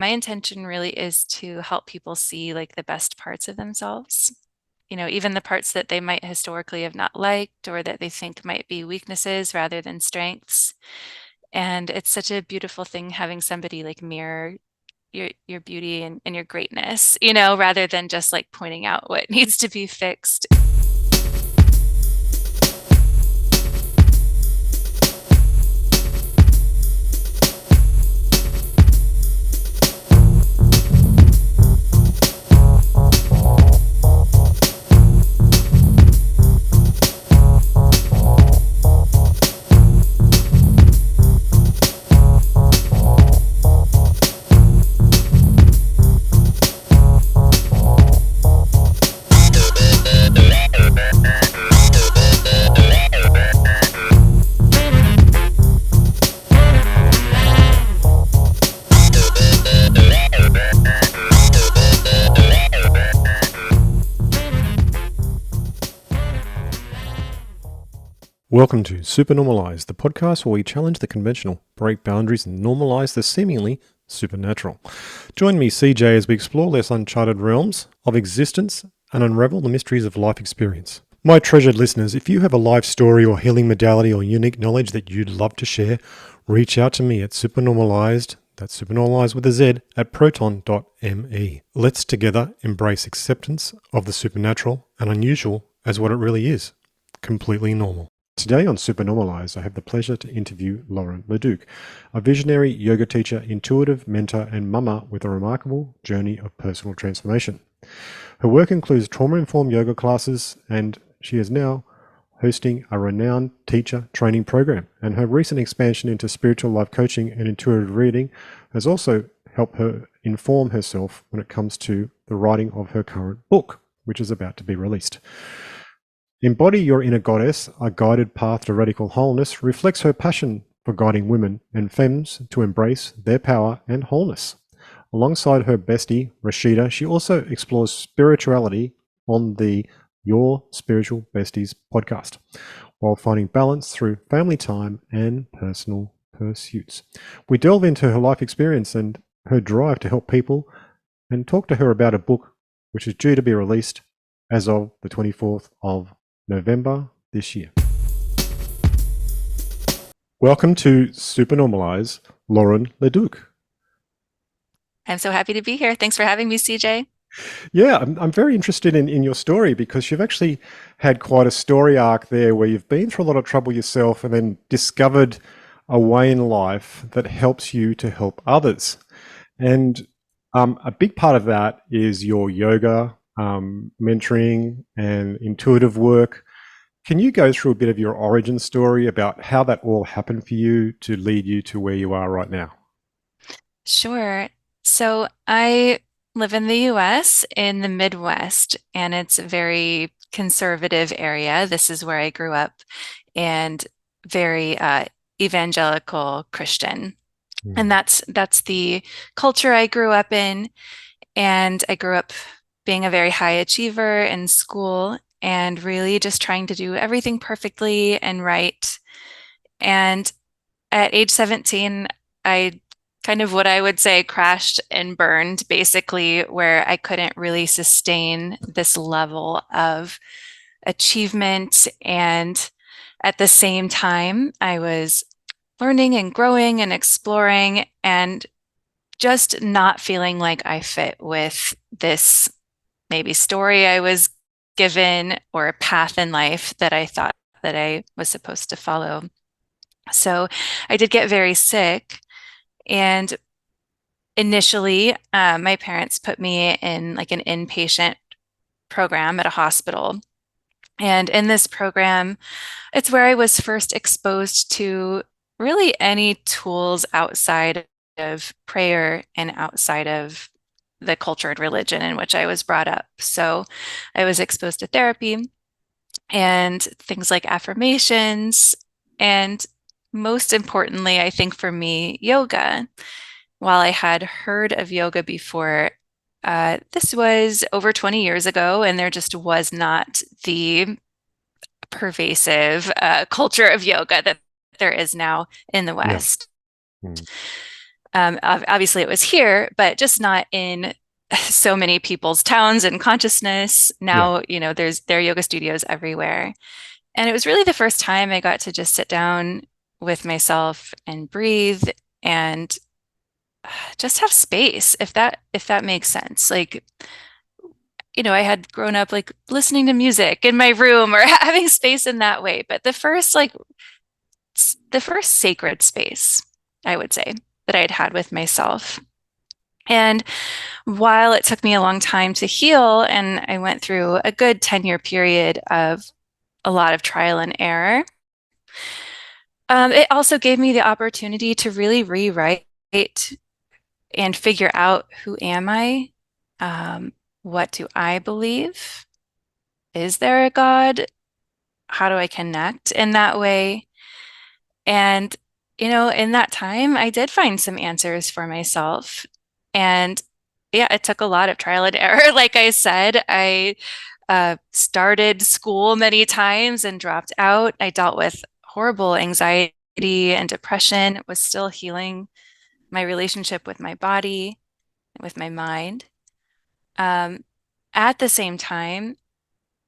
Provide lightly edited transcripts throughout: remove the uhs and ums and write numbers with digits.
my intention really is to help people see like the best parts of themselves. Even the parts that they might historically have not liked or that they think might be weaknesses rather than strengths. And it's such a beautiful thing having somebody like mirror your beauty and your greatness, rather than just like pointing out what needs to be fixed. Welcome to Supernormalized, the podcast where we challenge the conventional, break boundaries, and normalize the seemingly supernatural. Join me, CJ, as we explore less uncharted realms of existence and unravel the mysteries of life experience. My treasured listeners, if you have a life story or healing modality or unique knowledge that you'd love to share, reach out to me at Supernormalized, that's Supernormalized with a Z, at proton.me. Let's together embrace acceptance of the supernatural and unusual as what it really is, completely normal. Today on Supernormalized, I have the pleasure to interview Lauren Leduc, a visionary yoga teacher, intuitive mentor, and mama with a remarkable journey of personal transformation. Her work includes trauma-informed yoga classes, and she is now hosting a renowned teacher training program. And her recent expansion into spiritual life coaching and intuitive reading has also helped her inform herself when it comes to the writing of her current book, which is about to be released. Embody Your Inner Goddess, a guided path to radical wholeness, reflects her passion for guiding women and femmes to embrace their power and wholeness. Alongside her bestie, Rashida, she also explores spirituality on the Your Spiritual Besties podcast, while finding balance through family time and personal pursuits. We delve into her life experience and her drive to help people and talk to her about a book which is due to be released as of the 24th of November this year. Welcome to Supernormalize, Lauren Leduc. I'm so happy to be here. Thanks for having me, CJ. Yeah, I'm very interested in your story because you've actually had quite a story arc there where you've been through a lot of trouble yourself and then discovered a way in life that helps you to help others. And a big part of that is your yoga, mentoring and intuitive work. Can you go through a bit of your origin story about how that all happened for you to lead you to where you are right now? Sure. So I live in the US in the Midwest, and it's a very conservative area. This is where I grew up, and very evangelical Christian. And that's the culture I grew up in. And I grew up being a very high achiever in school and really just trying to do everything perfectly and right. And at age 17, I kind of what I would say crashed and burned, basically, where I couldn't really sustain this level of achievement. And at the same time, I was learning and growing and exploring and just not feeling like I fit with this maybe story I was given or a path in life that I thought that I was supposed to follow. So I did get very sick, and initially my parents put me in like an inpatient program at a hospital. And in this program, it's where I was first exposed to really any tools outside of prayer and outside of the culture and religion in which I was brought up. So I was exposed to therapy and things like affirmations, and most importantly, I think for me, yoga. While I had heard of yoga before, this was over 20 years ago, and there just was not the pervasive culture of yoga that there is now in the Yeah. West. Mm. Obviously, it was here, but just not in so many people's towns and consciousness. Yeah. Now, there are yoga studios everywhere. And it was really the first time I got to just sit down with myself and breathe and just have space, if that makes sense. Like, I had grown up like listening to music in my room or having space in that way. But the first sacred space, I would say, that I had had with myself. And while it took me a long time to heal, and I went through a good 10-year period of a lot of trial and error, it also gave me the opportunity to really rewrite and figure out, who am I? What do I believe? Is there a God? How do I connect in that way? And, in that time, I did find some answers for myself. And yeah, it took a lot of trial and error. Like I said, I started school many times and dropped out. I dealt with horrible anxiety and depression, was still healing my relationship with my body, with my mind. Um, at the same time,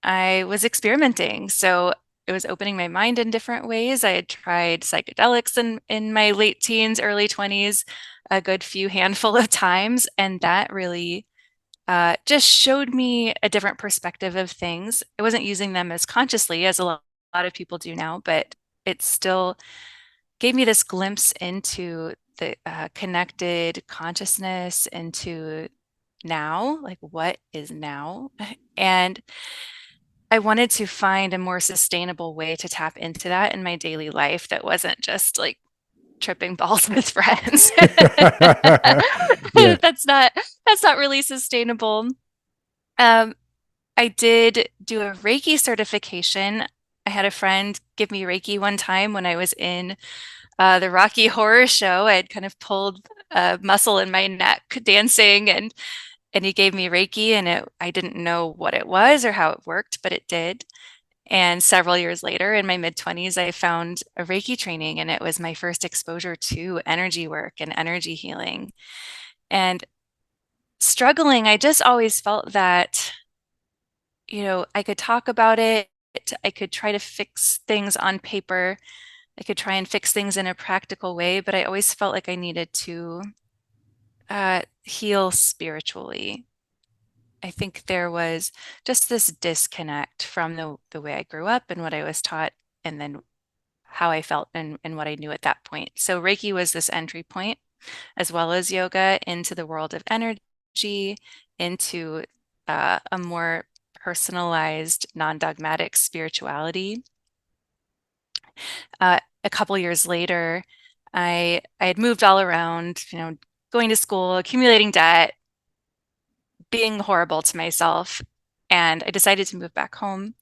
I was experimenting. So it was opening my mind in different ways. I had tried psychedelics in my late teens, early 20s, a good few handful of times. And that really just showed me a different perspective of things. I wasn't using them as consciously as a lot of people do now, but it still gave me this glimpse into the connected consciousness, into now, like what is now. And I wanted to find a more sustainable way to tap into that in my daily life that wasn't just like tripping balls with friends. Yeah. That's not really sustainable. Um, I did do a Reiki certification. I had a friend give me Reiki one time when I was in the Rocky Horror Show. I had kind of pulled a muscle in my neck dancing, and he gave me Reiki, and I didn't know what it was or how it worked, but it did. And several years later, in my mid 20s, I found a Reiki training, and it was my first exposure to energy work and energy healing. And struggling, I just always felt that, I could talk about it. I could try to fix things on paper. I could try and fix things in a practical way, but I always felt like I needed to heal spiritually. I think there was just this disconnect from the way I grew up and what I was taught, and then how I felt and what I knew at that point. So Reiki was this entry point, as well as yoga, into the world of energy, into a more personalized, non-dogmatic spirituality. A couple years later, I had moved all around, going to school, accumulating debt, being horrible to myself, and I decided to move back home,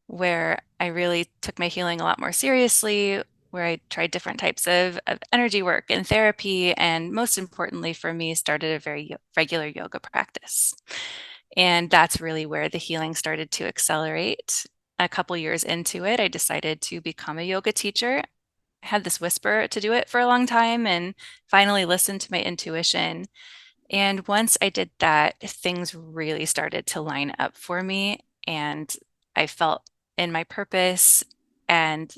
where I really took my healing a lot more seriously, where I tried different types of energy work and therapy, and most importantly for me, started a very regular yoga practice. And that's really where the healing started to accelerate. A couple years into it, I decided to become a yoga teacher. I had this whisper to do it for a long time and finally listened to my intuition. And once I did that, things really started to line up for me. And I felt in my purpose, and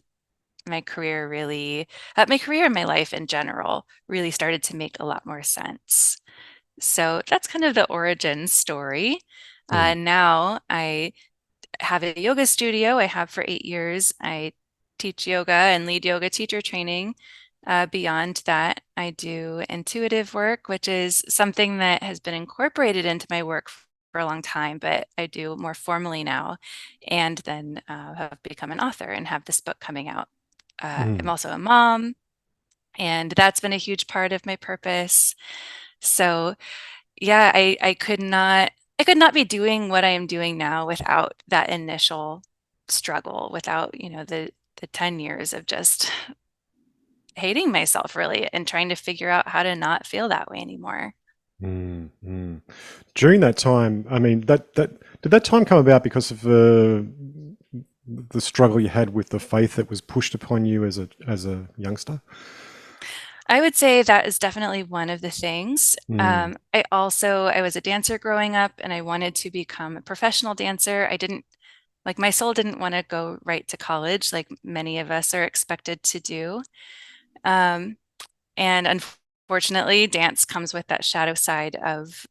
my career and my life in general really started to make a lot more sense. So that's kind of the origin story. Mm. Now I have a yoga studio. I have for 8 years. I teach yoga and lead yoga teacher training. Beyond that, I do intuitive work, which is something that has been incorporated into my work for a long time, but I do more formally now, and then have become an author and have this book coming out. I'm Mm. also a mom, and that's been a huge part of my purpose. So yeah, I could not be doing what I am doing now without that initial struggle, without, the 10 years of just hating myself really and trying to figure out how to not feel that way anymore. Mm. Mm. During that time, I mean, that did that time come about because of the struggle you had with the faith that was pushed upon you as a youngster? I would say that is definitely one of the things. Mm, I was a dancer growing up and I wanted to become a professional dancer. I didn't like my soul didn't want to go right to college like many of us are expected to do. Um, and unfortunately, dance comes with that shadow side of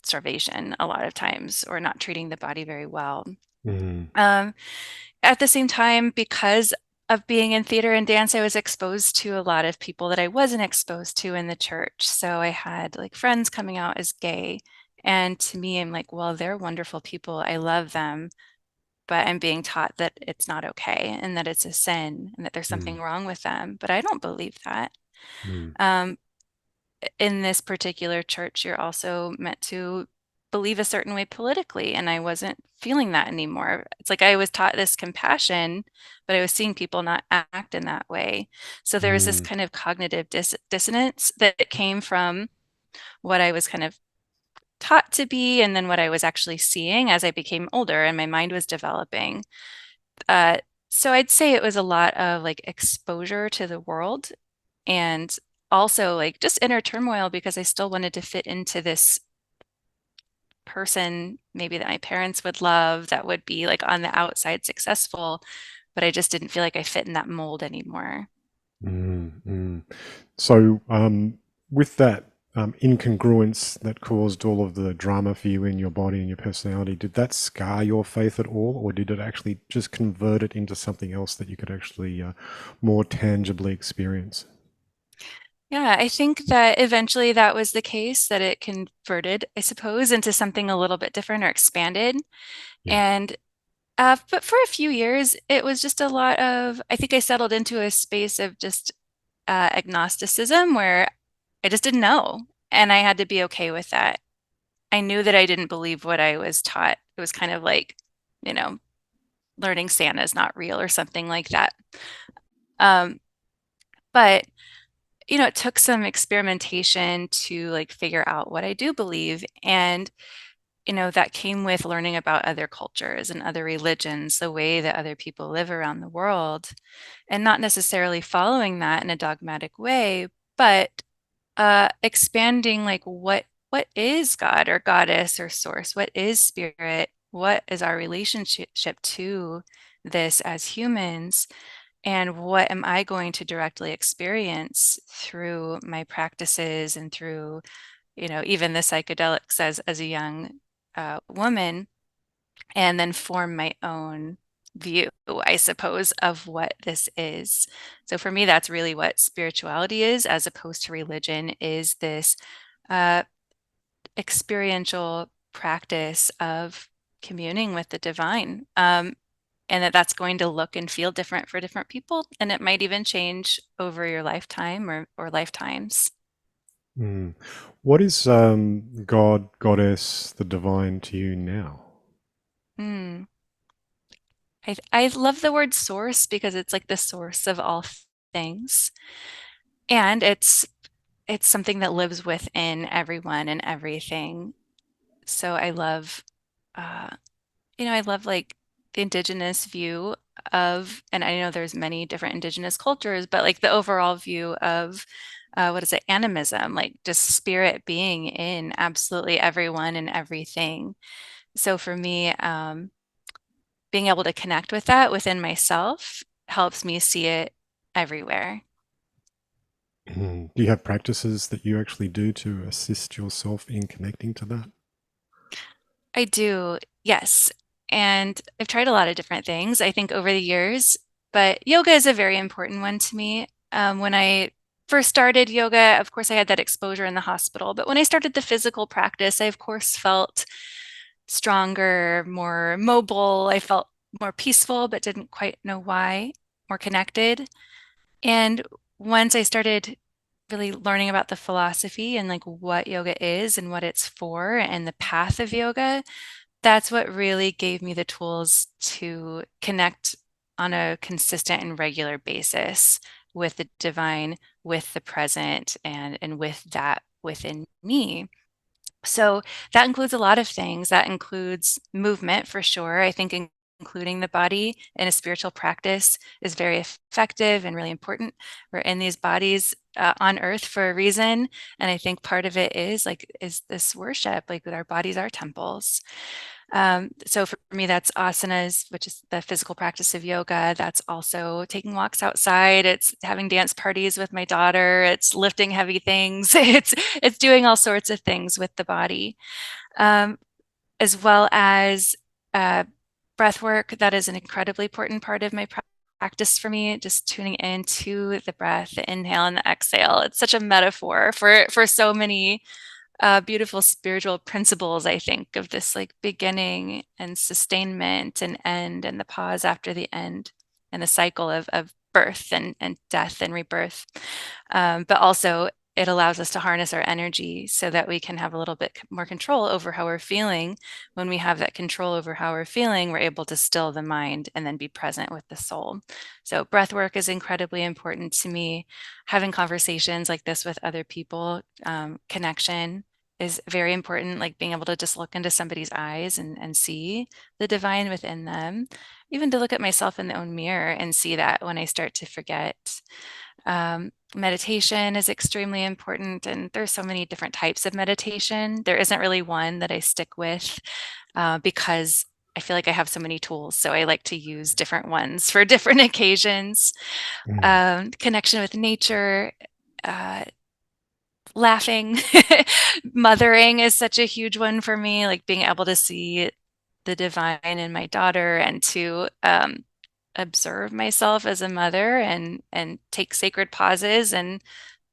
starvation a lot of times or not treating the body very well. mm, Um, at the same time, because of being in theater and dance, I was exposed to a lot of people that I wasn't exposed to in the church. So I had like friends coming out as gay. And to me, I'm like, well, they're wonderful people. I love them, but I'm being taught that it's not okay and that it's a sin and that there's something mm, wrong with them. But I don't believe that. mm, Um, in this particular church, you're also meant to believe a certain way politically, and I wasn't feeling that anymore. It's like I was taught this compassion, but I was seeing people not act in that way. So there was this mm, kind of cognitive dissonance that came from what I was kind of taught to be, and then what I was actually seeing as I became older and my mind was developing. Uh, so I'd say it was a lot of like exposure to the world and also like just inner turmoil because I still wanted to fit into this person maybe that my parents would love that would be like on the outside successful, but I just didn't feel like I fit in that mold anymore. mm. So, with that incongruence that caused all of the drama for you in your body and your personality, did that scar your faith at all, or did it actually just convert it into something else that you could actually more tangibly experience? Yeah, I think that eventually that was the case, that it converted, I suppose, into something a little bit different or expanded. Yeah. And but for a few years, it was just a lot of, I think I settled into a space of just agnosticism where I just didn't know. And I had to be okay with that. I knew that I didn't believe what I was taught. It was kind of like, you know, learning Santa is not real or something like that. Um, but it took some experimentation to like figure out what I do believe. And that came with learning about other cultures and other religions, the way that other people live around the world, and not necessarily following that in a dogmatic way, but expanding like what is God or goddess or source? What is spirit? What is our relationship to this as humans? And what am I going to directly experience through my practices and through, even the psychedelics as a young woman, and then form my own view, I suppose, of what this is. So for me, that's really what spirituality is, as opposed to religion, is this uh, experiential practice of communing with the divine. And that's going to look and feel different for different people. And it might even change over your lifetime or lifetimes. Mm. What is God, goddess, the divine to you now? Mm. I love the word source because it's like the source of all things. And it's something that lives within everyone and everything. So uh, I love like the indigenous view of, and I know there's many different indigenous cultures, but like the overall view of what is it, animism, like just spirit being in absolutely everyone and everything. So for me, being able to connect with that within myself helps me see it everywhere. Mm. Do you have practices that you actually do to assist yourself in connecting to that? I do, yes. And I've tried a lot of different things, I think, over the years, but yoga is a very important one to me. When I first started yoga, of course, I had that exposure in the hospital. But when I started the physical practice, I, of course, felt stronger, more mobile. I felt more peaceful, but didn't quite know why, more connected. And once I started really learning about the philosophy and like what yoga is and what it's for and the path of yoga, that's what really gave me the tools to connect on a consistent and regular basis with the divine, with the present, and with that within me. So that includes a lot of things. That includes movement for sure. I think including the body in a spiritual practice is very effective and really important. We're in these bodies on earth for a reason. And I think part of it is this worship, like with our bodies, our temples. So for me, that's asanas, which is the physical practice of yoga. That's also taking walks outside. It's having dance parties with my daughter. It's lifting heavy things. It's doing all sorts of things with the body, um, as well as uh, breath work. That is an incredibly important part of my practice for me. Just tuning into the breath, the inhale and the exhale. It's such a metaphor for so many beautiful spiritual principles, I think, of this like beginning and sustainment and end and the pause after the end and the cycle of birth and death and rebirth. But also, it allows us to harness our energy so that we can have a little bit more control over how we're feeling. When we have that control over how we're feeling, we're able to still the mind and then be present with the soul. So, breath work is incredibly important to me. Having conversations like this with other people, connection is very important, like being able to just look into somebody's eyes and see the divine within them, even to look at myself in the own mirror and see that when I start to forget. Meditation is extremely important, and there's so many different types of meditation. There isn't really one that I stick with because I feel like I have so many tools, so I like to use different ones for different occasions. Mm. Connection with nature, uh, laughing, mothering is such a huge one for me, like being able to see the divine in my daughter and to observe myself as a mother and take sacred pauses and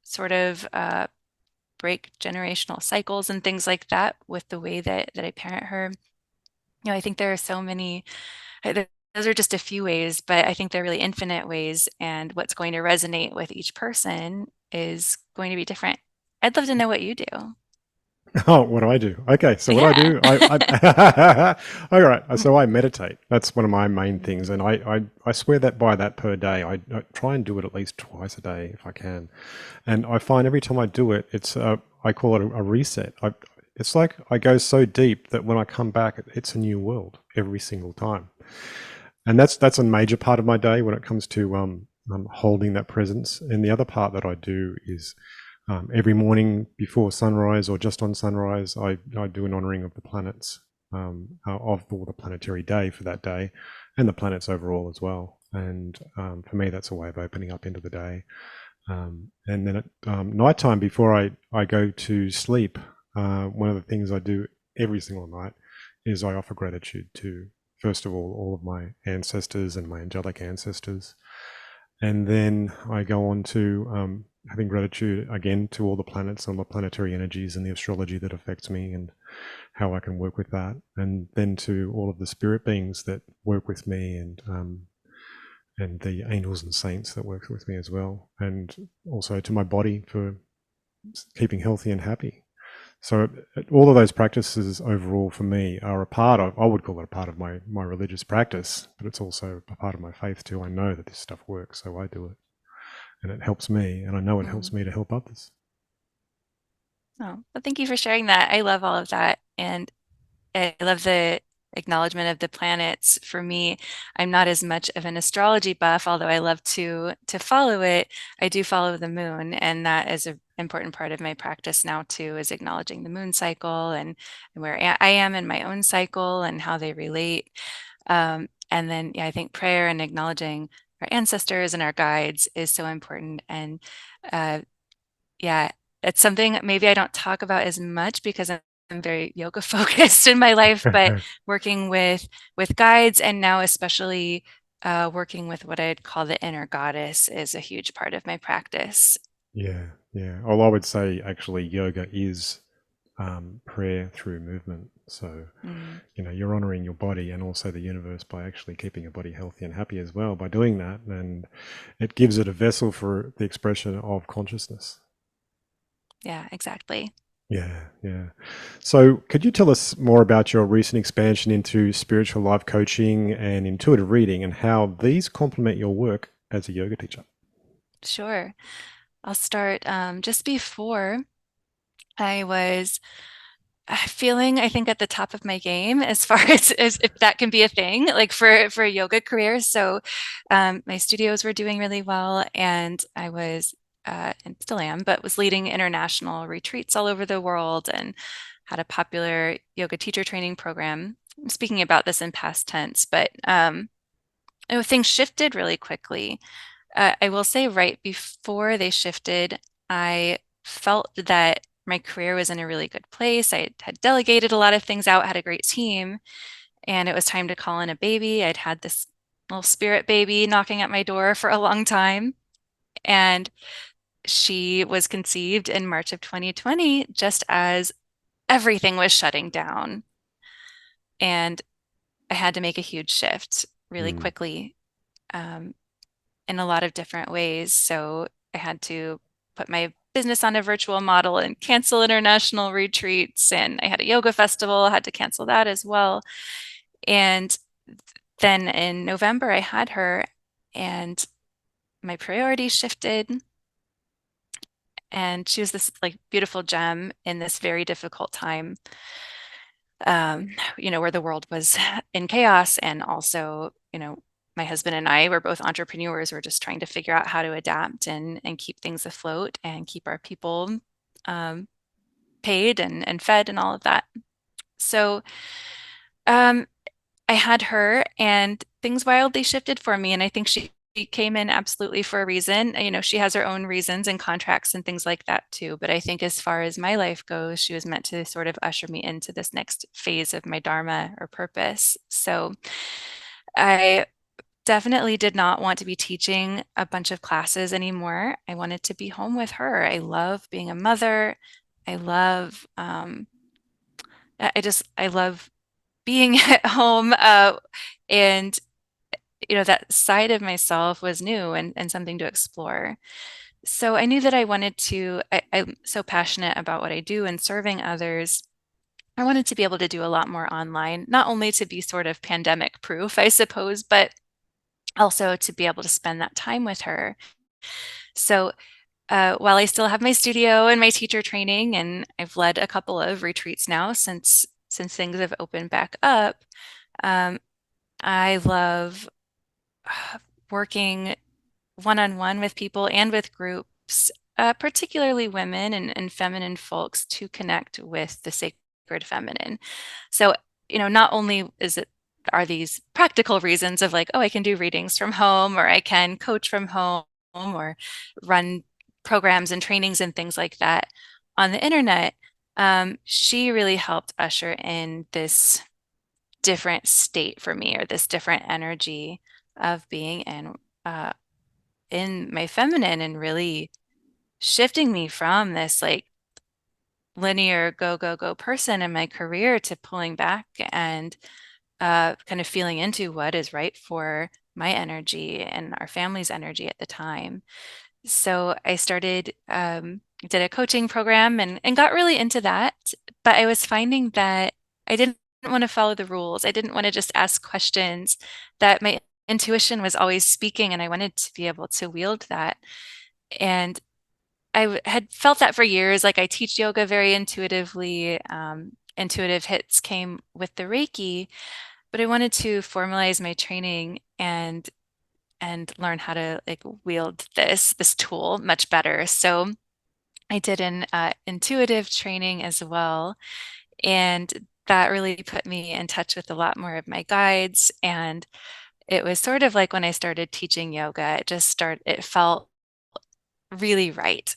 sort of break generational cycles and things like that with the way that I parent her. I think there are so many. Those are just a few ways, but I think they're really infinite ways, and what's going to resonate with each person is going to be different. I'd love to know what you do. Oh, what do I do? Okay, so what I Yeah. do, I all right. So I meditate. That's one of my main things, and I swear that by that per day. I try and do it at least twice a day if I can, and I find every time I do it, it's I call it a reset. It's like I go so deep that when I come back, it's a new world every single time, and that's a major part of my day when it comes to holding that presence. And the other part that I do is every morning before sunrise or just on sunrise, I do an honoring of the planets, of all the planetary day for that day, and the planets overall as well. And for me, that's a way of opening up into the day. And then at nighttime, before I go to sleep, one of the things I do every single night is I offer gratitude to, first of all of my ancestors and my angelic ancestors. And then I go on to having gratitude again to all the planets and the planetary energies and the astrology that affects me and how I can work with that. And then to all of the spirit beings that work with me and the angels and saints that work with me as well. And also to my body for keeping healthy and happy. So all of those practices overall for me are a part of, I would call it a part of my religious practice, but it's also a part of my faith too. I know that this stuff works, so I do it. And it helps me, and I know it helps Mm. me to help others. Oh, well, thank you for sharing that. I love all of that. And I love the acknowledgement of the planets. For me, I'm not as much of an astrology buff, although I love to follow it. I do follow the moon, and that is an important part of my practice now too, is acknowledging the moon cycle and where I am in my own cycle and how they relate. And then, yeah, I think prayer and acknowledging our ancestors and our guides is so important. And uh, yeah, it's something maybe I don't talk about as much because I'm very yoga focused in my life, but working with guides and now especially working with what I'd call the inner goddess is a huge part of my practice. Yeah, yeah. Well, I would say actually yoga is prayer through movement. So, Mm, you're honoring your body and also the universe by actually keeping your body healthy and happy as well by doing that. And it gives it a vessel for the expression of consciousness. yeah, exactly. Yeah, yeah. So, could you tell us more about your recent expansion into spiritual life coaching and intuitive reading and how these complement your work as a yoga teacher? Sure. I'll start just before I was feeling, I think, at the top of my game as far as if that can be a thing, like for a yoga career. So my studios were doing really well, and I was and still am, but was leading international retreats all over the world and had a popular yoga teacher training program. I'm speaking about this in past tense, but things shifted really quickly. I will say right before they shifted, I felt that my career was in a really good place. I had delegated a lot of things out, had a great team, and it was time to call in a baby. I'd had this little spirit baby knocking at my door for a long time, and she was conceived in March of 2020, just as everything was shutting down. And I had to make a huge shift really Mm. quickly. Um, in a lot of different ways. So I had to put my business on a virtual model and cancel international retreats. And I had a yoga festival, had to cancel that as well. And then in November, I had her, and my priorities shifted. And she was this like beautiful gem in this very difficult time, where the world was in chaos. And also, my husband and I were both entrepreneurs. We're just trying to figure out how to adapt and keep things afloat and keep our people um, paid and fed and all of that. So um, I had her, and things wildly shifted for me. And I think she came in absolutely for a reason. She has her own reasons and contracts and things like that too. But I think as far as my life goes, she was meant to sort of usher me into this next phase of my dharma or purpose. So I definitely did not want to be teaching a bunch of classes anymore. I wanted to be home with her. I love being a mother. I love, I love being at home. And that side of myself was new and something to explore. So I knew that I'm so passionate about what I do and serving others. I wanted to be able to do a lot more online, not only to be sort of pandemic proof, I suppose, but also to be able to spend that time with her. So while I still have my studio and my teacher training, and I've led a couple of retreats now since things have opened back up, um, I love working one-on-one with people and with groups, particularly women and feminine folks, to connect with the sacred feminine. So, not only are these practical reasons of like, oh, I can do readings from home, or I can coach from home, or run programs and trainings and things like that on the internet. She really helped usher in this different state for me, or this different energy of being uh, in my feminine, and really shifting me from this like linear go, go, go person in my career to pulling back and kind of feeling into what is right for my energy and our family's energy at the time. So I did a coaching program and got really into that. But I was finding that I didn't want to follow the rules. I didn't want to just ask questions, that my intuition was always speaking, and I wanted to be able to wield that. And had felt that for years. Like I teach yoga very intuitively. Intuitive hits came with the Reiki, but I wanted to formalize my training and learn how to like wield this tool much better. So I did an intuitive training as well, and that really put me in touch with a lot more of my guides. And it was sort of like when I started teaching yoga, it felt really right.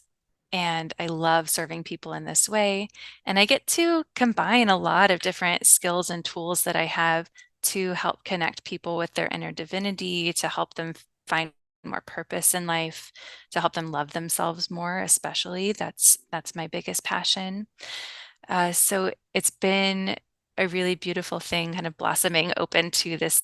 And I love serving people in this way. And I get to combine a lot of different skills and tools that I have to help connect people with their inner divinity, to help them find more purpose in life, to help them love themselves more, especially. That's my biggest passion. So it's been a really beautiful thing, kind of blossoming open to this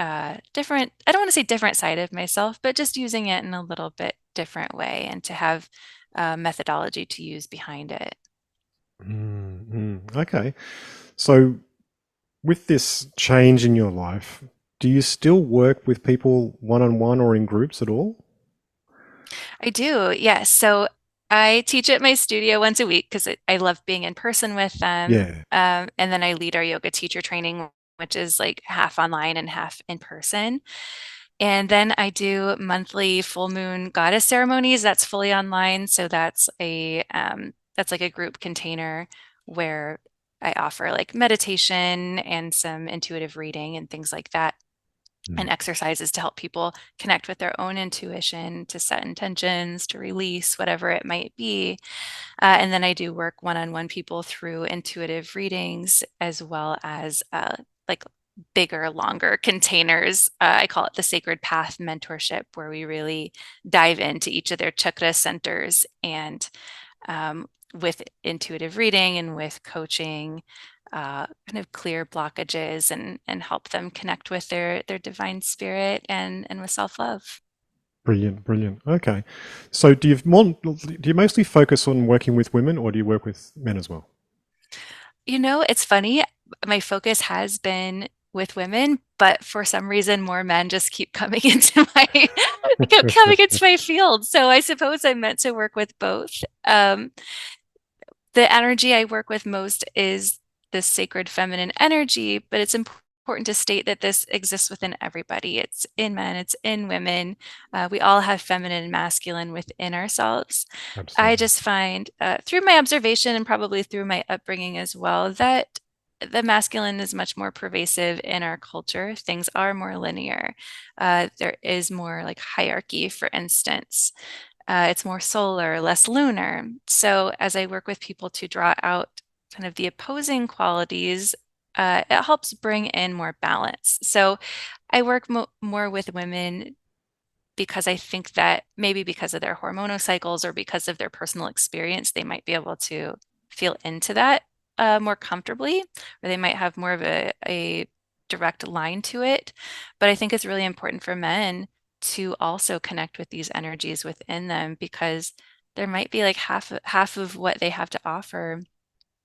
I don't want to say different side of myself, but just using it in a little bit different way, and to have methodology to use behind it. Okay. So, with this change in your life, do you still work with people one on one or in groups at all? I do, yes. So I teach at my studio once a week because I love being in person with them. Yeah. And then I lead our yoga teacher training, which is like half online and half in person. And then I do monthly full moon goddess ceremonies. That's fully online. So that's like a group container where I offer like meditation and some intuitive reading and things like that, and Mm. exercises to help people connect with their own intuition, to set intentions, to release whatever it might be. And then I do work one-on-one people through intuitive readings as well as like bigger, longer containers. I call it the Sacred Path Mentorship, where we really dive into each of their chakra centers and with intuitive reading and with coaching, kind of clear blockages and help them connect with their divine spirit and with self-love. Brilliant, brilliant. Okay. So do you mostly focus on working with women or do you work with men as well? You know, it's funny. My focus has been with women, but for some reason, more men just keep coming into my coming into my field. So I suppose I'm meant to work with both. The energy I work with most is this sacred feminine energy, but it's important to state that this exists within everybody. It's in men, it's in women. We all have feminine and masculine within ourselves. I Absolutely. just find through my observation and probably through my upbringing as well that the masculine is much more pervasive in our culture. Things are more linear. There is more like hierarchy, for instance. It's more solar, less lunar. So as I work with people to draw out kind of the opposing qualities, it helps bring in more balance. So I work more with women because I think that maybe because of their hormonal cycles or because of their personal experience, they might be able to feel into that more comfortably, or they might have more of a direct line to it. But I think it's really important for men to also connect with these energies within them because there might be like half of what they have to offer,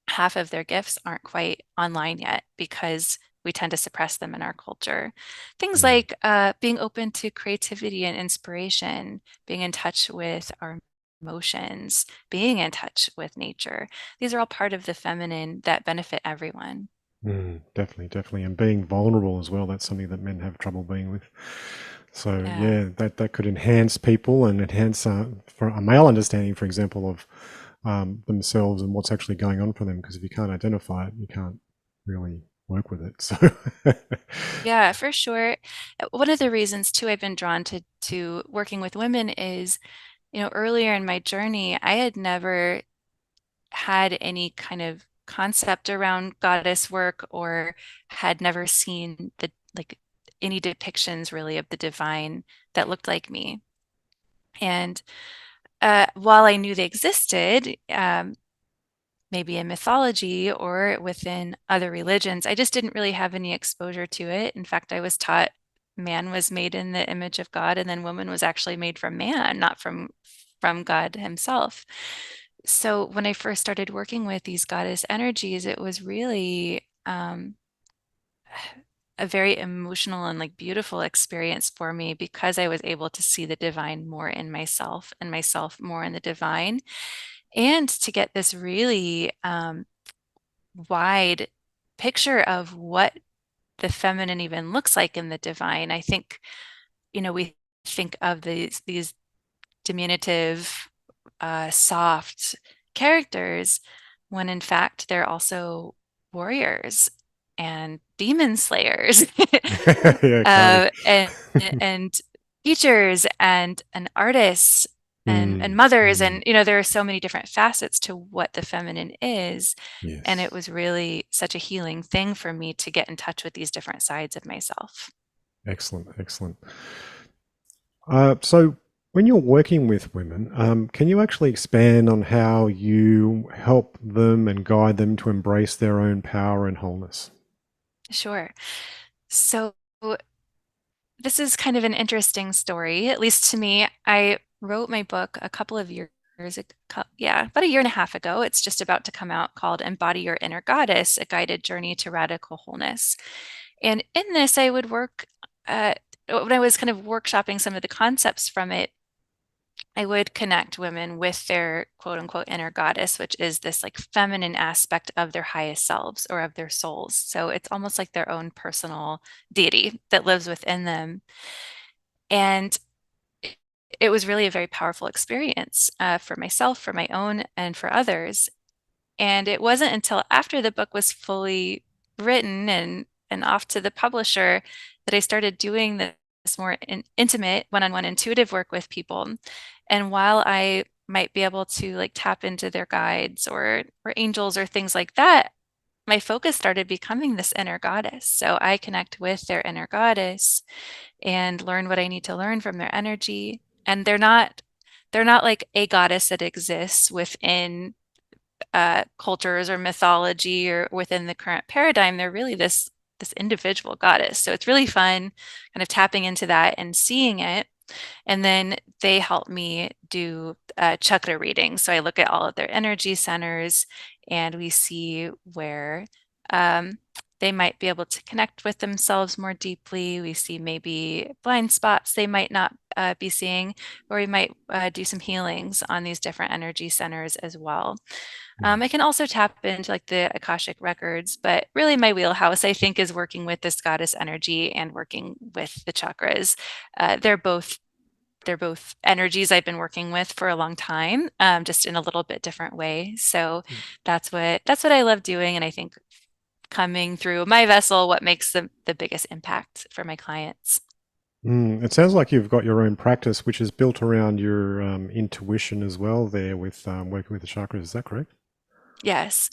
half of their gifts aren't quite online yet because we tend to suppress them in our culture. Things Mm. like being open to creativity and inspiration, being in touch with our emotions, being in touch with nature. These are all part of the feminine that benefit everyone. Mm, definitely, definitely. And being vulnerable as well, that's something that men have trouble being with. So Yeah. yeah, that could enhance people and enhance for a male understanding, for example, of themselves and what's actually going on for them. Because if you can't identify it, you can't really work with it. So Yeah, for sure. One of the reasons too I've been drawn to working with women is, earlier in my journey, I had never had any kind of concept around goddess work or had never seen the like any depictions really of the divine that looked like me. And while I knew they existed, maybe in mythology or within other religions, I just didn't really have any exposure to it. In fact, I was taught man was made in the image of God, and then woman was actually made from man, not from God himself. So when I first started working with these goddess energies, it was really a very emotional and like beautiful experience for me because I was able to see the divine more in myself and myself more in the divine, and to get this really wide picture of what the feminine even looks like in the divine. I think, we think of these diminutive, soft characters, when in fact they're also warriors and demon slayers, yeah, exactly. and and teachers and artists and Mm, mothers, mm, and there are so many different facets to what the feminine is, and it yes. was really such a healing thing for me to get in touch with these different sides of myself. Excellent, excellent. So, when you're working with women, can you actually expand on how you help them and guide them to embrace their own power and wholeness? Sure. So this is kind of an interesting story, at least to me. I wrote my book a couple of years ago, yeah, about a year and a half ago. It's just about to come out, called Embody Your Inner Goddess, a guided journey to radical wholeness. And in this, I would work when I was kind of workshopping some of the concepts from it. I would connect women with their quote unquote inner goddess, which is this like feminine aspect of their highest selves or of their souls. So it's almost like their own personal deity that lives within them. And it was really a very powerful experience for myself, for my own, and for others. And it wasn't until after the book was fully written and off to the publisher that I started doing this more intimate one-on-one intuitive work with people. And while I might be able to like tap into their guides or angels or things like that, my focus started becoming this inner goddess. So I connect with their inner goddess and learn what I need to learn from their energy. And they're not like a goddess that exists within cultures or mythology or within the current paradigm. They're really this individual goddess. So it's really fun kind of tapping into that and seeing it. And then they help me do chakra readings. So I look at all of their energy centers and we see where um, they might be able to connect with themselves more deeply. We see maybe blind spots they might not be seeing, or we might do some healings on these different energy centers as well. Mm. I can also tap into like the Akashic records, but really my wheelhouse, I think, is working with this goddess energy and working with the chakras. They're both energies I've been working with for a long time, just in a little bit different way. So that's what I love doing, and I think coming through my vessel, what makes the biggest impact for my clients. It sounds like you've got your own practice, which is built around your intuition as well. There with working with the chakras, is that correct? Yes,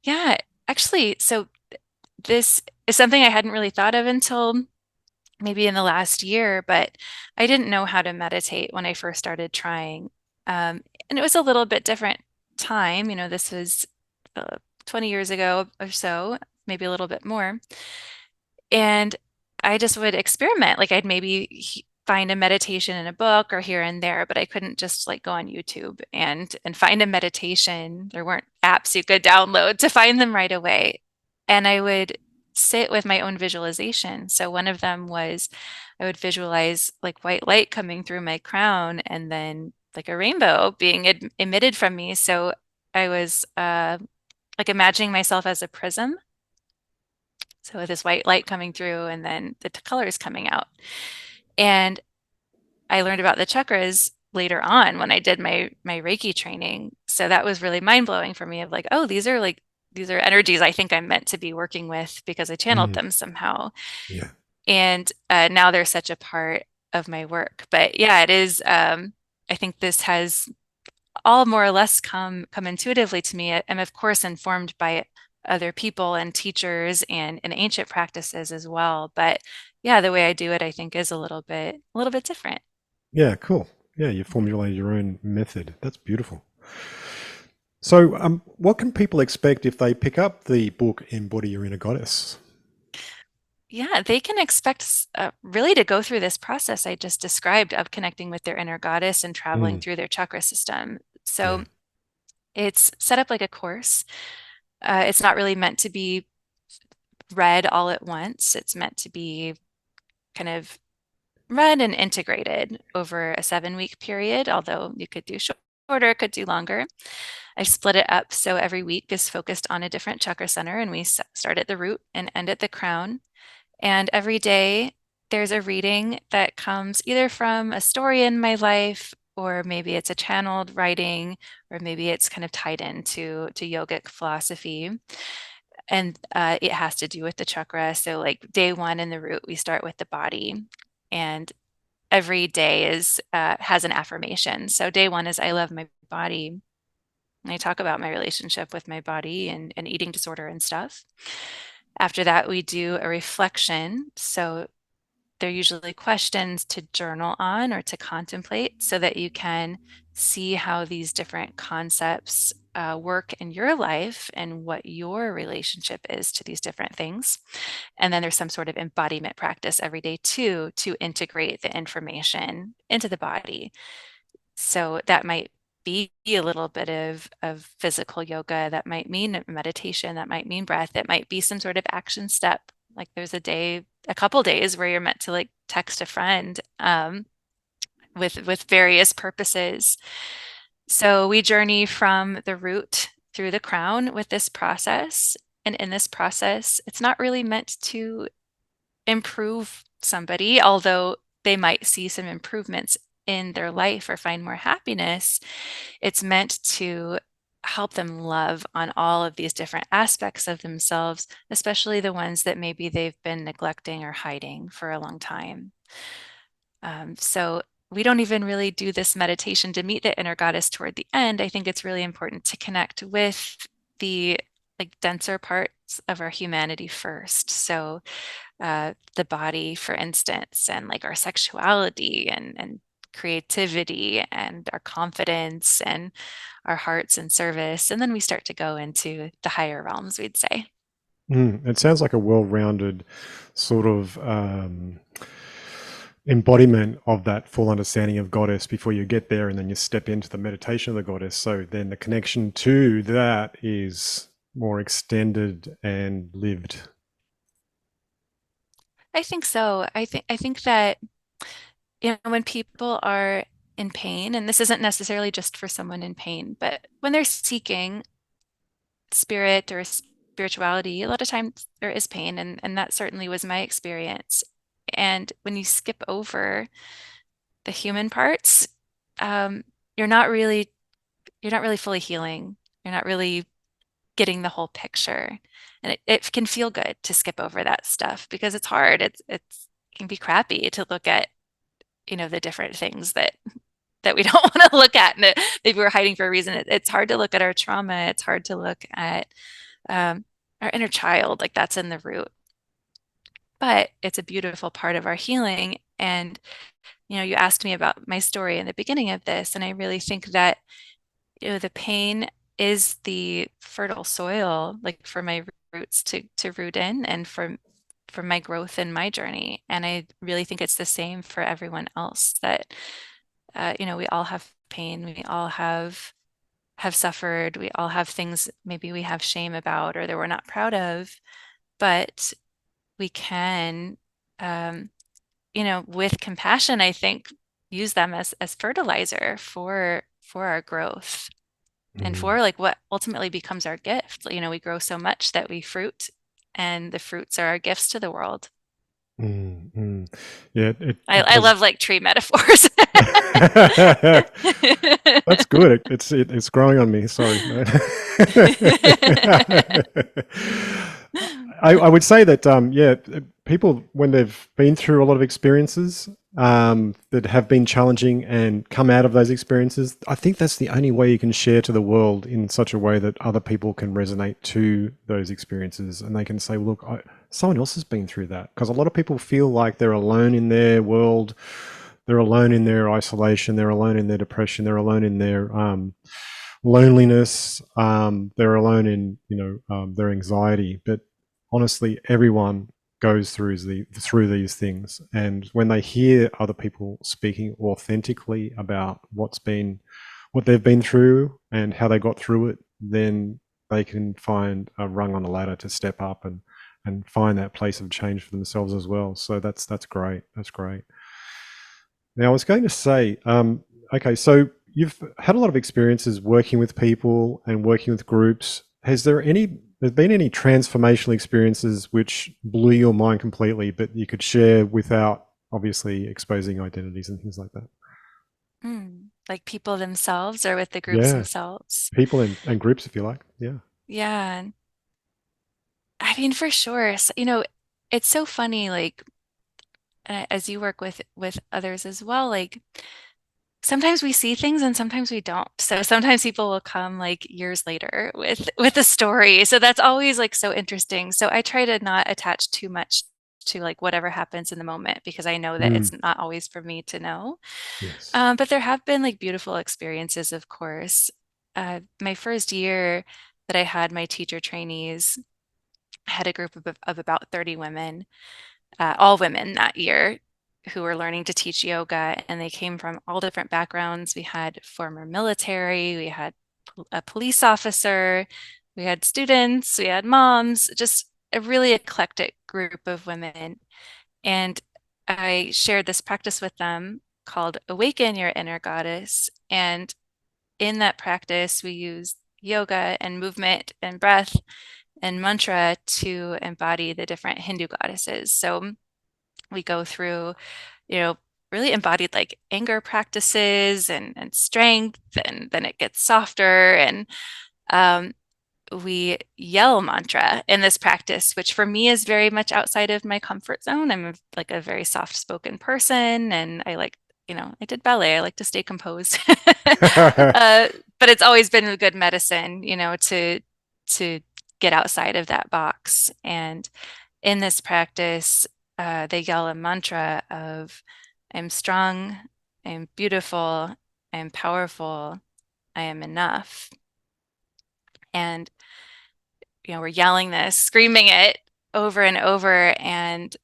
yeah. Actually, so this is something I hadn't really thought of until maybe in the last year, but I didn't know how to meditate when I first started trying. And it was a little bit different time. This was 20 years ago or so, maybe a little bit more. And I just would experiment. Like I'd maybe find a meditation in a book or here and there, but I couldn't just like go on YouTube and find a meditation. There weren't apps you could download to find them right away. And I would sit with my own visualization. So one of them was I would visualize like white light coming through my crown and then like a rainbow being emitted from me. So I was like imagining myself as a prism, so with this white light coming through and then the colors coming out. And I learned about the chakras later on when I did my Reiki training. So that was really mind-blowing for me of like, oh, these are energies I think I'm meant to be working with because I channeled Mm, them somehow. yeah. And now they're such a part of my work. But yeah, it is I think this has all more or less come intuitively to me. I'm of course informed by other people and teachers and ancient practices as well. But yeah, the way I do it, I think, is a little bit different. Yeah, cool. Yeah, you formulated your own method. That's beautiful. So, what can people expect if they pick up the book Embody Your Inner Goddess? Yeah, they can expect really to go through this process I just described of connecting with their inner goddess and traveling Mm, through their chakra system. yeah. So it's set up like a course. It's not really meant to be read all at once. It's meant to be kind of read and integrated over a 7-week period, although you could do shorter, could do longer. I split it up so every week is focused on a different chakra center, and we start at the root and end at the crown. And every day there's a reading that comes either from a story in my life, or maybe it's a channeled writing, or maybe it's kind of tied into yogic philosophy. And it has to do with the chakra. So, like day one in the root, we start with the body, and every day is has an affirmation. So, day one is I love my body. And I talk about my relationship with my body and eating disorder and stuff. After that, we do a reflection. So they're usually questions to journal on or to contemplate so that you can see how these different concepts work in your life and what your relationship is to these different things. And then there's some sort of embodiment practice every day too to integrate the information into the body. So that might be a little bit of physical yoga, that might mean meditation, that might mean breath, it might be some sort of action step. Like there's a couple days where you're meant to like text a friend with various purposes. So we journey from the root through the crown with this process. And in this process, it's not really meant to improve somebody, although they might see some improvements in their life or find more happiness. It's meant to help them love on all of these different aspects of themselves, especially the ones that maybe they've been neglecting or hiding for a long time. So we don't even really do this meditation to meet the inner goddess toward the end. I think it's really important to connect with the like denser parts of our humanity first. So the body, for instance, and like our sexuality and creativity and our confidence and our hearts and service. And then we start to go into the higher realms, we'd say. It sounds like a well-rounded sort of embodiment of that full understanding of goddess before you get there, and then you step into the meditation of the goddess. So then the connection to that is more extended and lived. I think so. I think that when people are in pain, and this isn't necessarily just for someone in pain, but when they're seeking spirit or spirituality, a lot of times there is pain, and that certainly was my experience. And when you skip over the human parts, um, you're not really you're not really fully healing. You're not really getting the whole picture. And it can feel good to skip over that stuff because it's hard. It can be crappy to look at, the different things that we don't want to look at and that maybe we're hiding for a reason. It's hard to look at our trauma. It's hard to look at um, our inner child, like that's in the root. But it's a beautiful part of our healing. And, you asked me about my story in the beginning of this, and I really think that the pain is the fertile soil, like for my roots to root in and for my growth in my journey. And I really think it's the same for everyone else that we all have pain, we all have suffered, we all have things maybe we have shame about or that we're not proud of, but we can with compassion, I think, use them as fertilizer for our growth and Mm, for like what ultimately becomes our gift. We grow so much that we fruit, and the fruits are our gifts to the world. mm, mm. Yeah, it I does. love like tree metaphors. That's good. It's growing on me. Sorry. I would say that yeah, people when they've been through a lot of experiences that have been challenging and come out of those experiences, I think that's the only way you can share to the world in such a way that other people can resonate to those experiences and they can say, "Look, someone else has been through that." Because a lot of people feel like they're alone in their world, they're alone in their isolation, they're alone in their depression, they're alone in their loneliness, they're alone in their anxiety. But honestly, everyone goes through these things, and when they hear other people speaking authentically about what they've been through and how they got through it, then they can find a rung on the ladder to step up and find that place of change for themselves as well. So that's great. That's great. Now, I was going to say, okay, so you've had a lot of experiences working with people and working with groups. There's been any transformational experiences which blew your mind completely, but you could share without obviously exposing identities and things like that? Like people themselves or with the groups Yeah, themselves. people and groups, if you like. Yeah. Yeah. I mean, for sure. So, it's so funny, like as you work with others as well, like sometimes we see things and sometimes we don't. So sometimes people will come like years later with a story. So that's always like so interesting. So I try to not attach too much to like whatever happens in the moment because I know that Mm, it's not always for me to know. yes. But there have been like beautiful experiences, of course. My first year that I had my teacher trainees, I had a group of about 30 women, all women that year who were learning to teach yoga, and they came from all different backgrounds. We had former military, we had a police officer, we had students, we had moms, just a really eclectic group of women. And I shared this practice with them called Awaken Your Inner Goddess. And in that practice, we use yoga and movement and breath and mantra to embody the different Hindu goddesses. So we go through, you know, really embodied like anger practices and strength, and then it gets softer. And um, we yell mantra in this practice, which for me is very much outside of my comfort zone. Like a very soft spoken person, and I did ballet. I like to stay composed. uh, but it's always been a good medicine, to get outside of that box. And in this practice, they yell a mantra of, I'm strong, I'm beautiful, I'm powerful, I am enough. And we're yelling this, screaming it over and over, and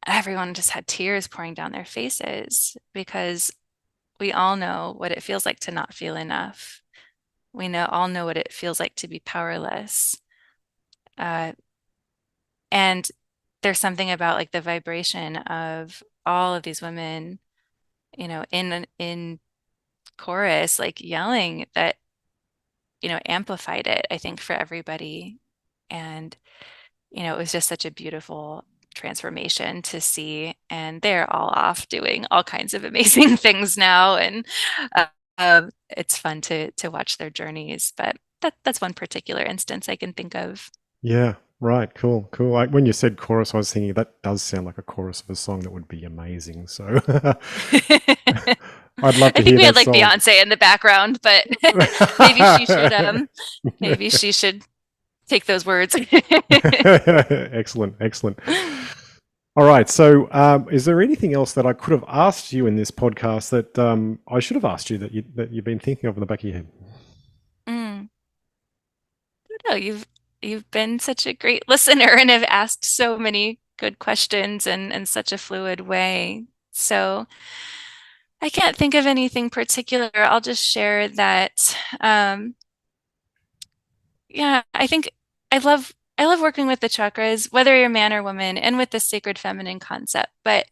everyone just had tears pouring down their faces because we all know what it feels like to not feel enough. All know what it feels like to be powerless. Uh, and there's something about like the vibration of all of these women, in chorus, like yelling that, amplified it, I think, for everybody. And it was just such a beautiful transformation to see. And they're all off doing all kinds of amazing things now. And it's fun to watch their journeys. But that's one particular instance I can think of. Yeah, right. Cool, cool. Like when you said chorus, I was thinking that does sound like a chorus of a song that would be amazing. So I'd love I to think hear we had that like song. Beyonce in the background, but maybe she should maybe she should take those words. Excellent, excellent. All right. So, is there anything else that I could have asked you in this podcast that I should have asked you that you've been thinking of in the back of your head? Mm. No, you've been such a great listener and have asked so many good questions in such a fluid way. So I can't think of anything particular. I'll just share that yeah, I think I love working with the chakras, whether you're man or woman, and with the sacred feminine concept. But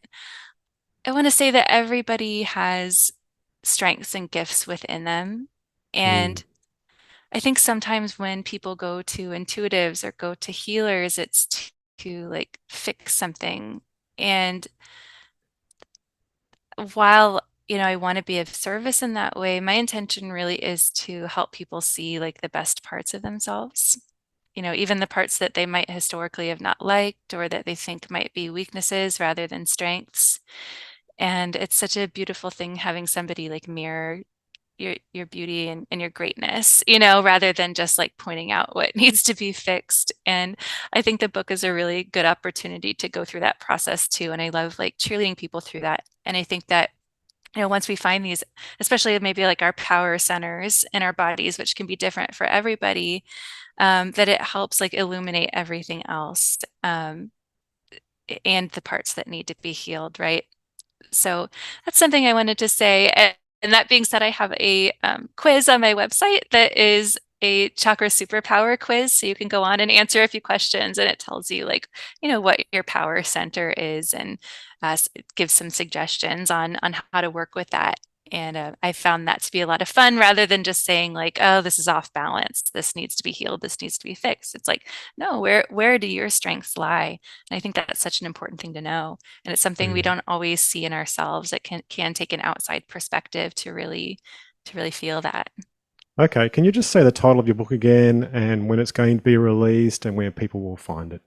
I want to say that everybody has strengths and gifts within them. Mm, And I think sometimes when people go to intuitives or go to healers, it's to like fix something. And while, I want to be of service in that way, my intention really is to help people see like the best parts of themselves. Even the parts that they might historically have not liked or that they think might be weaknesses rather than strengths. And it's such a beautiful thing having somebody like mirror your beauty and your greatness, rather than just like pointing out what needs to be fixed. And I think the book is a really good opportunity to go through that process too. And I love like cheerleading people through that. And I think that, once we find these, especially maybe like our power centers in our bodies, which can be different for everybody, that it helps like illuminate everything else, and the parts that need to be healed, right? So that's something I wanted to say. And that being said, I have a quiz on my website that is a chakra superpower quiz. So you can go on and answer a few questions, and it tells you like, what your power center is, and it gives some suggestions on how to work with that. And I found that to be a lot of fun rather than just saying like, oh, this is off balance. This needs to be healed. This needs to be fixed. It's like, no, where do your strengths lie? And I think that's such an important thing to know. And it's something we mm. don't always see in ourselves. It can take an outside perspective to really feel that. Okay. Can you just say the title of your book again and when it's going to be released and where people will find it?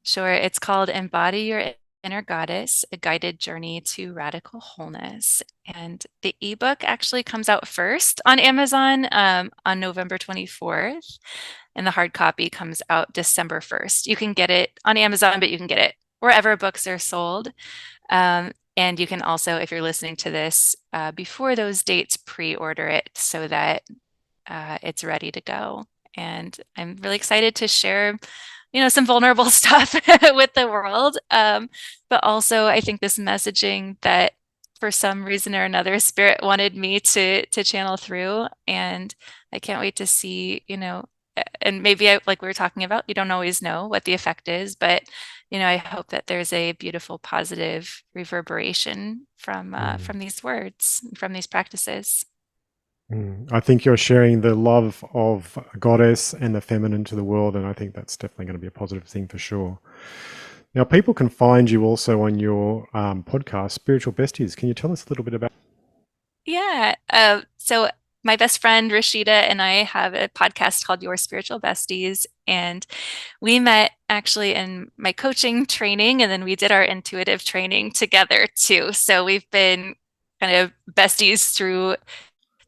Sure, it's called Embody Your Inner Goddess, a guided journey to radical wholeness. And the ebook actually comes out first on Amazon on November 24th, and the hard copy comes out December 1st. You can get it on Amazon, but you can get it wherever books are sold. And you can also, if you're listening to this before those dates, pre-order it so that it's ready to go. And I'm really excited to share, some vulnerable stuff with the world. But also, I think this messaging that for some reason or another, Spirit wanted me to channel through, and I can't wait to see, And maybe like we were talking about, you don't always know what the effect is, but I hope that there's a beautiful positive reverberation Mm. from these words, from these practices. I think you're sharing the love of a goddess and the feminine to the world, and I think that's definitely going to be a positive thing for sure. Now, people can find you also on your podcast, Spiritual Besties. Can you tell us a little bit about? Yeah. So my best friend Rashida and I have a podcast called Your Spiritual Besties, and we met actually in my coaching training, and then we did our intuitive training together too. So we've been kind of besties through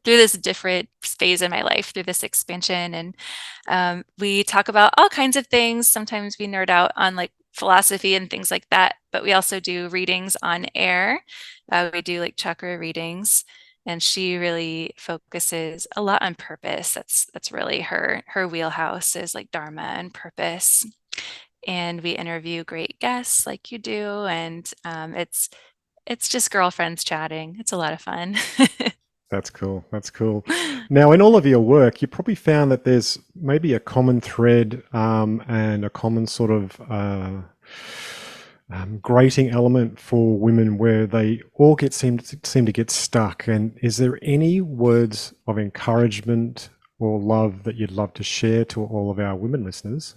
this different phase in my life, through this expansion. And we talk about all kinds of things. Sometimes we nerd out on like philosophy and things like that, but we also do readings on air. We do like chakra readings. And she really focuses a lot on purpose. That's really her wheelhouse is like dharma and purpose. And we interview great guests like you do, and it's just girlfriends chatting. It's a lot of fun. That's cool. That's cool. Now, in all of your work, you probably found that there's maybe a common thread and a common sort of grating element for women where they all seem to get stuck. And is there any words of encouragement or love that you'd love to share to all of our women listeners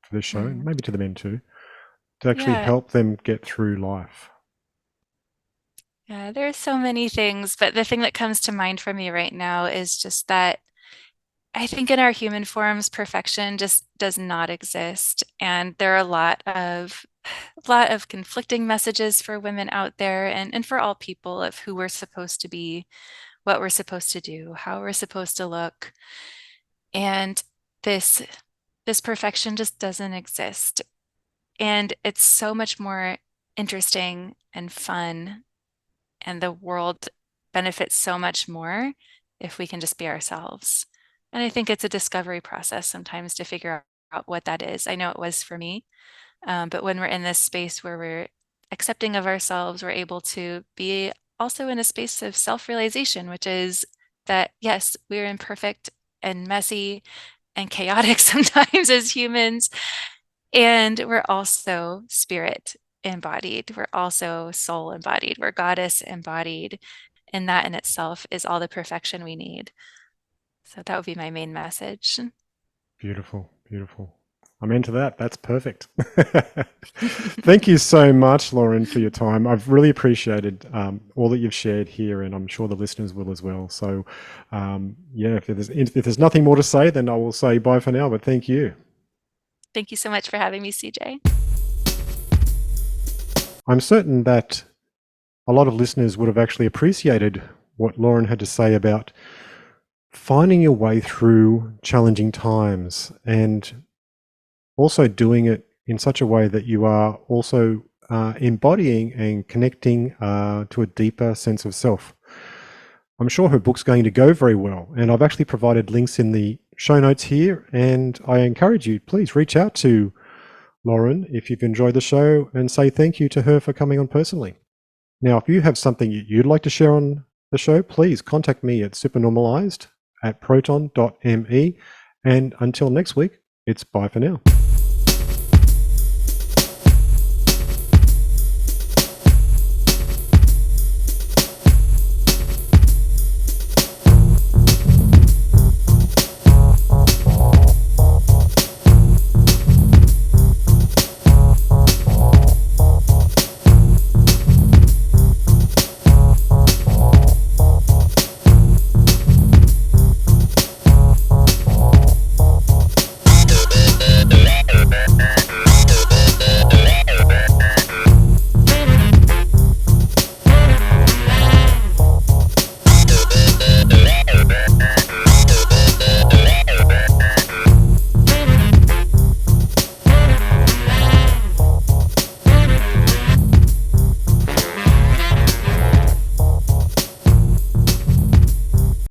for this show, and Mm. maybe to the men too, to actually Yeah, help them get through life? yeah, there are so many things, but the thing that comes to mind for me right now is just that I think in our human forms, perfection just does not exist. And there are a lot of conflicting messages for women out there and for all people of who we're supposed to be, what we're supposed to do, how we're supposed to look. And this this perfection just doesn't exist. And it's so much more interesting and fun, and the world benefits so much more if we can just be ourselves. And I think it's a discovery process sometimes to figure out what that is. I know it was for me, but when we're in this space where we're accepting of ourselves, we're able to be also in a space of self-realization, which is that yes, we're imperfect and messy and chaotic sometimes as humans, and we're also spirit embodied. We're also soul embodied. We're goddess embodied. And that in itself is all the perfection we need. So that would be my main message. Beautiful, beautiful. I'm into that. That's perfect. Thank you so much, Lauren, for your time. I've really appreciated all that you've shared here, and I'm sure the listeners will as well. So, yeah, if there's nothing more to say, then I will say bye for now. But thank you. Thank you so much for having me, CJ. I'm certain that a lot of listeners would have actually appreciated what Lauren had to say about finding your way through challenging times and also doing it in such a way that you are also embodying and connecting to a deeper sense of self. I'm sure her book's going to go very well, and I've actually provided links in the show notes here, and I encourage you, please reach out to Lauren if you've enjoyed the show and say thank you to her for coming on personally. Now, if you have something you'd like to share on the show, please contact me at supernormalized@proton.me. And until next week, it's bye for now.